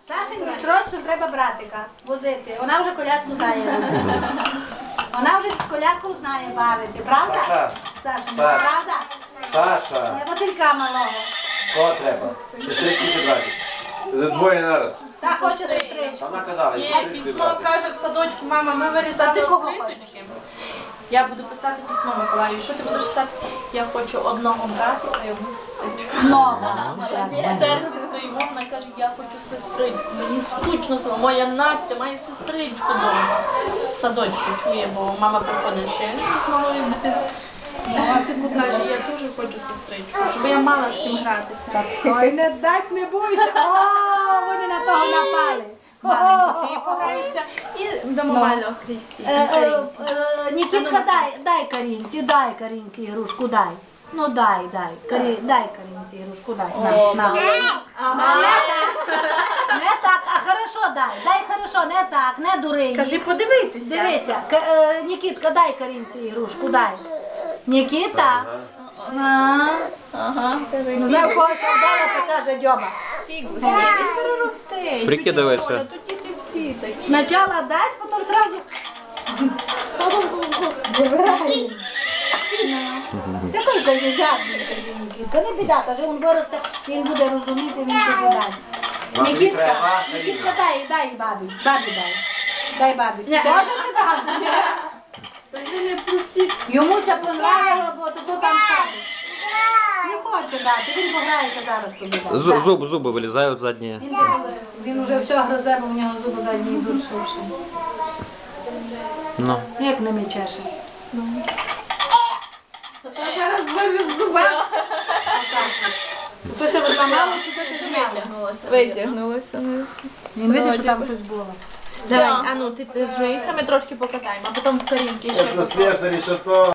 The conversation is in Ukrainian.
Сашеньці срочно треба братика возити. Вона вже коляску знає возити. Вона вже з коляскою знає бавити, правда? Саша. Сашенька, правда? Саша. Василька малого. Кого треба? Сестрички чи братик? Двоє нараз. Та хоче сестричку. Вона казала, Є сестрички і письмо, братик. каже в садочку, мама, ми вирізали ти кого відкриточки. Я буду писати письмо Миколаю. Що ти будеш писати? Я хочу одного братика і одну сестричку. Серце стоїмо, вона каже, я хочу сестричку. Мені скучно сама. Моя Настя має сестричку вдома. В садочку чує, бо мама приходить ще з малою дитиною. Братику каже, я дуже хочу сестричку, щоб я мала з ким гратися. Ой, не дасть, не бойся. О, вони на того напали. Маленько, ти пограєшся і дамо малю Крісті. Нікітка, дай Карінці ігрушку, дай. Ну дай Карінці ігрушку, дай. На. Не так, а хорошо дай хорошо, не так, не дури. Кажи, подивитися. Дивися, Нікітка, дай Карінці ігрушку, дай. Нікіта. Ага. Не знаю, когось вдала, то каже Дьоба. Фігу, він переросте. Прикидується. Тоді ти всі такі. Спочатку дасть, потім зразу забирає. Такий каже, жадний, каже Нікітка. Не біда, каже, він виросте, він буде розуміти, він тобі дасть. Нікітка, дай бабі, дай бабі. Боже, не даш. Йому це понравило, бо то там ставить. Не хоче дати, він пограється зараз тобі. Зуби вилізають задні. Він вже все гризе, бо в нього зуби задні йдуть швидше. Ну. Як не чеше. Зараз вивіз зуба. Хтось відламало, чи хтось зняли. Витягнулося. Він видить, що там щось було. Давай, а ну ти вжийся, ми трошки покатаємо, а потім в Карінки ще. Це слесарі, що то.